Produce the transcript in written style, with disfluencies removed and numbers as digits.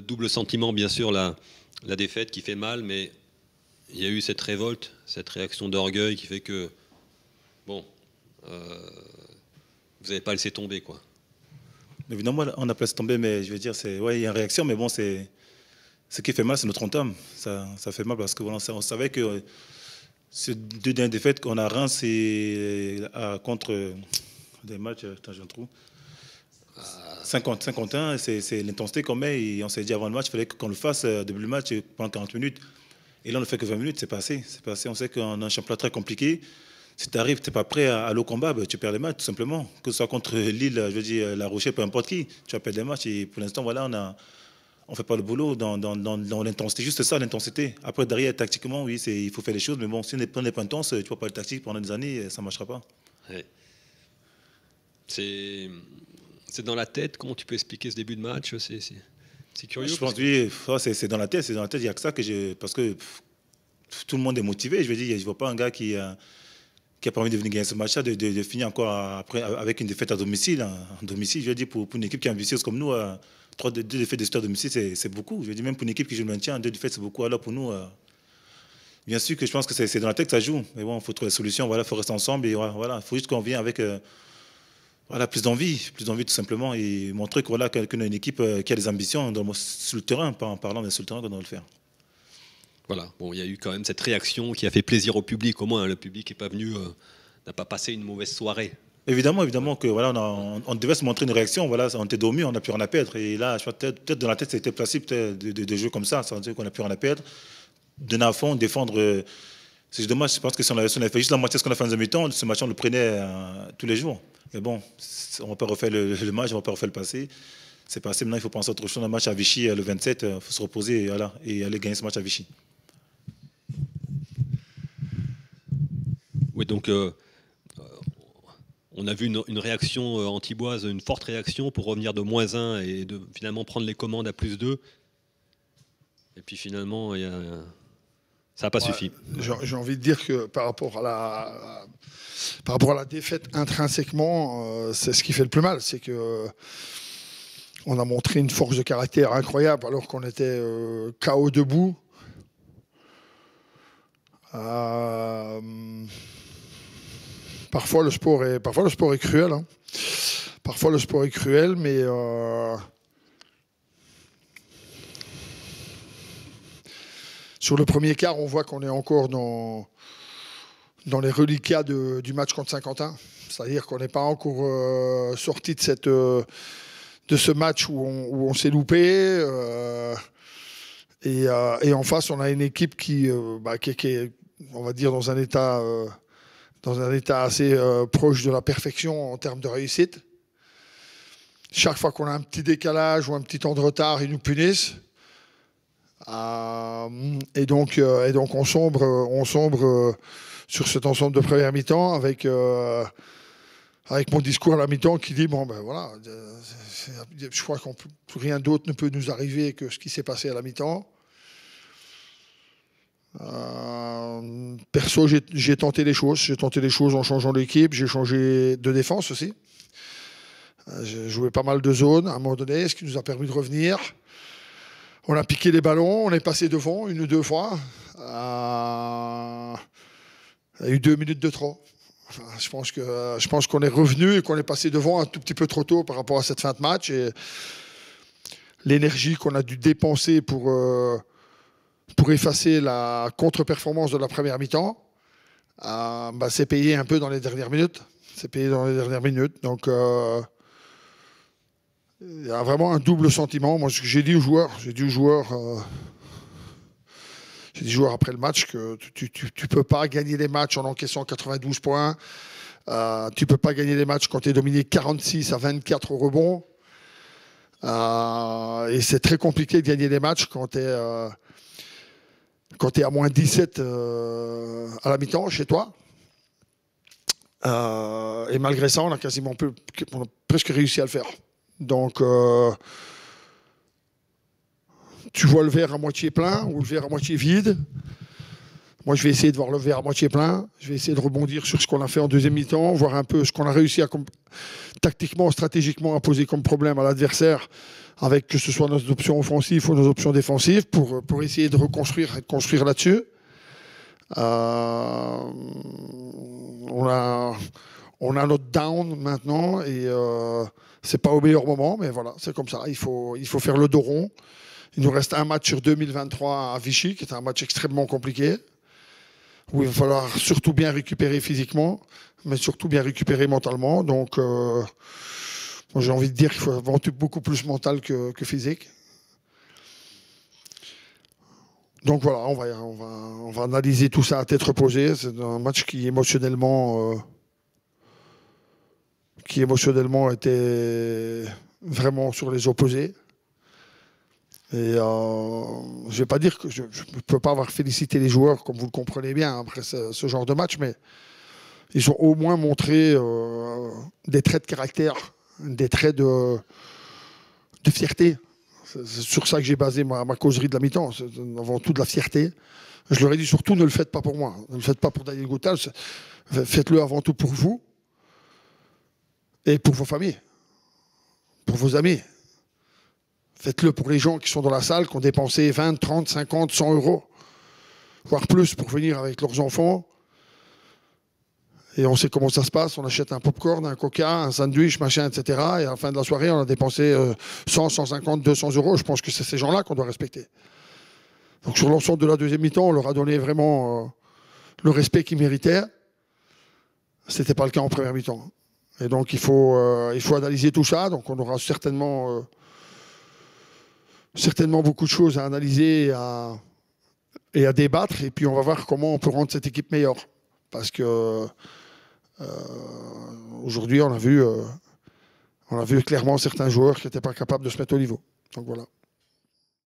double sentiment, bien sûr, la défaite qui fait mal, mais il y a eu cette révolte, cette réaction d'orgueil qui fait que, bon, vous n'avez pas laissé tomber, quoi. Évidemment, on n'a pas laissé tomber, mais je veux dire, ouais, il y a une réaction, mais bon, ce qui fait mal, c'est notre entame. Ça fait mal parce que voilà, on savait que ces deux dernières défaites qu'on a Reims et contre des matchs, attends, j'ai un trou. 51, c'est l'intensité qu'on met et on s'est dit avant le match, il fallait qu'on le fasse début du match pendant 40 minutes. Et là, on ne fait que 20 minutes, c'est passé. On sait qu'on a un championnat très compliqué. Si tu arrives, tu n'es pas prêt à aller au combat, ben, tu perds les matchs, tout simplement. Que ce soit contre Lille, je veux dire, La Rochelle, peu importe qui, tu vas perdre les matchs. Et pour l'instant, voilà, on ne fait pas le boulot dans l'intensité. Juste ça, l'intensité. Après, derrière, tactiquement, oui, il faut faire les choses. Mais bon, si on n'est pas intense, tu ne vois pas le tactique pendant des années, ça ne marchera pas. Ouais. C'est dans la tête. Comment tu peux expliquer ce début de match? C'est curieux. Je pense que oui, c'est dans la tête. C'est dans la tête. Il n'y a que ça parce que tout le monde est motivé. Je veux dire, je ne vois pas un gars qui a pas envie de venir gagner ce match-là, de finir encore après avec une défaite à domicile. En domicile, je veux dire, pour une équipe qui est ambitieuse comme nous, deux défaites de à domicile, c'est beaucoup. Je veux dire, même pour une équipe qui joue le maintien, 2 défaites, c'est beaucoup. Alors pour nous, bien sûr que je pense que c'est dans la tête que ça joue. Mais bon, il faut trouver des solutions. Voilà, il faut rester ensemble. Et voilà, il faut juste qu'on vienne avec plus d'envie tout simplement. Et montrer qu'on a une équipe qui a des ambitions sur le terrain, pas en parlant, mais sur le terrain qu'on doit le faire. Voilà, bon, il y a eu quand même cette réaction qui a fait plaisir au public. Au moins, le public n'est pas venu, n'a pas passé une mauvaise soirée. Évidemment que voilà, on devait se montrer une réaction. Voilà, on était dormi, on n'a plus rien à perdre. Et là, je crois peut-être dans la tête, c'était placé peut-être de jeux comme ça veut dire qu'on n'a plus rien à perdre. Donner à fond, défendre. C'est dommage. Je pense que si on avait fait juste la moitié de ce qu'on a fait en deuxième mi-temps, ce match on le prenait tous les jours. Mais bon, on ne va pas refaire le match, on ne va pas refaire le passé. C'est passé. Maintenant, il faut penser à autre chose. Un match à Vichy le 27, il faut se reposer et aller gagner ce match à Vichy. Oui, donc on a vu une réaction antiboise, une forte réaction pour revenir de -1 et de finalement prendre les commandes à +2. Et puis finalement, ça n'a pas suffi. J'ai envie de dire que par rapport à la défaite intrinsèquement, c'est ce qui fait le plus mal. C'est que on a montré une force de caractère incroyable alors qu'on était KO debout. Parfois le sport est cruel. Hein. Parfois le sport est cruel, mais sur le premier quart, on voit qu'on est encore dans les reliquats du match contre Saint-Quentin. C'est-à-dire qu'on n'est pas encore sorti de ce match où on s'est loupé. Et en face, on a une équipe qui est, on va dire, dans un état assez proche de la perfection en termes de réussite. Chaque fois qu'on a un petit décalage ou un petit temps de retard, ils nous punissent. Et donc on sombre sur cet ensemble de première mi-temps avec mon discours à la mi-temps qui dit bon ben voilà, je crois que rien d'autre ne peut nous arriver que ce qui s'est passé à la mi-temps. Perso, j'ai tenté les choses. J'ai tenté les choses en changeant l'équipe. J'ai changé de défense aussi. J'ai joué pas mal de zones à un moment donné, ce qui nous a permis de revenir. On a piqué les ballons, on est passé devant 1 ou 2 fois. Il y a eu 2 minutes de trop. Enfin, je pense qu'on est revenu et qu'on est passé devant un tout petit peu trop tôt par rapport à cette fin de match. Et l'énergie qu'on a dû dépenser pour effacer la contre-performance de la première mi-temps, c'est payé un peu dans les dernières minutes. Donc, il y a vraiment un double sentiment. Moi, j'ai dit aux joueurs après le match que tu ne peux pas gagner les matchs en encaissant 92 points. Tu ne peux pas gagner les matchs quand tu es dominé 46-24 au rebond. Et c'est très compliqué de gagner les matchs quand tu es à -17 à la mi-temps chez toi. Et malgré ça, on a presque réussi à le faire. Donc, tu vois le verre à moitié plein ou le verre à moitié vide. Moi, je vais essayer de voir le verre à moitié plein. Je vais essayer de rebondir sur ce qu'on a fait en deuxième mi-temps, voir un peu ce qu'on a réussi à tactiquement, stratégiquement à poser comme problème à l'adversaire, avec que ce soit nos options offensives ou nos options défensives, pour essayer de reconstruire et de construire là-dessus. On a notre down maintenant et c'est pas au meilleur moment, mais voilà, c'est comme ça. Il faut faire le dos rond. Il nous reste un match sur 2023 à Vichy, qui est un match extrêmement compliqué, où il va falloir surtout bien récupérer physiquement, mais surtout bien récupérer mentalement. Donc, j'ai envie de dire qu'il faut avant tout beaucoup plus mental que physique. Donc voilà, on va analyser tout ça à tête reposée. C'est un match qui émotionnellement était vraiment sur les opposés. Et je ne vais pas dire que je ne peux pas avoir félicité les joueurs, comme vous le comprenez bien, après ce genre de match, mais ils ont au moins montré des traits de caractère, des traits de fierté. C'est sur ça que j'ai basé ma causerie de la mi-temps. C'est avant tout de la fierté. Je leur ai dit surtout ne le faites pas pour moi. Ne le faites pas pour Daniel Goutal. Faites-le avant tout pour vous et pour vos familles, pour vos amis. Faites-le pour les gens qui sont dans la salle, qui ont dépensé 20, 30, 50, 100 euros, voire plus pour venir avec leurs enfants. Et on sait comment ça se passe. On achète un popcorn, un coca, un sandwich, machin, etc. Et à la fin de la soirée, on a dépensé 100, 150, 200 euros. Je pense que c'est ces gens-là qu'on doit respecter. Donc sur l'ensemble de la deuxième mi-temps, on leur a donné vraiment le respect qu'ils méritaient. Ce n'était pas le cas en première mi-temps. Et donc il faut analyser tout ça. Donc on aura certainement beaucoup de choses à analyser et à débattre. Et puis on va voir comment on peut rendre cette équipe meilleure. Parce que aujourd'hui, on a vu clairement certains joueurs qui n'étaient pas capables de se mettre au niveau. Donc voilà.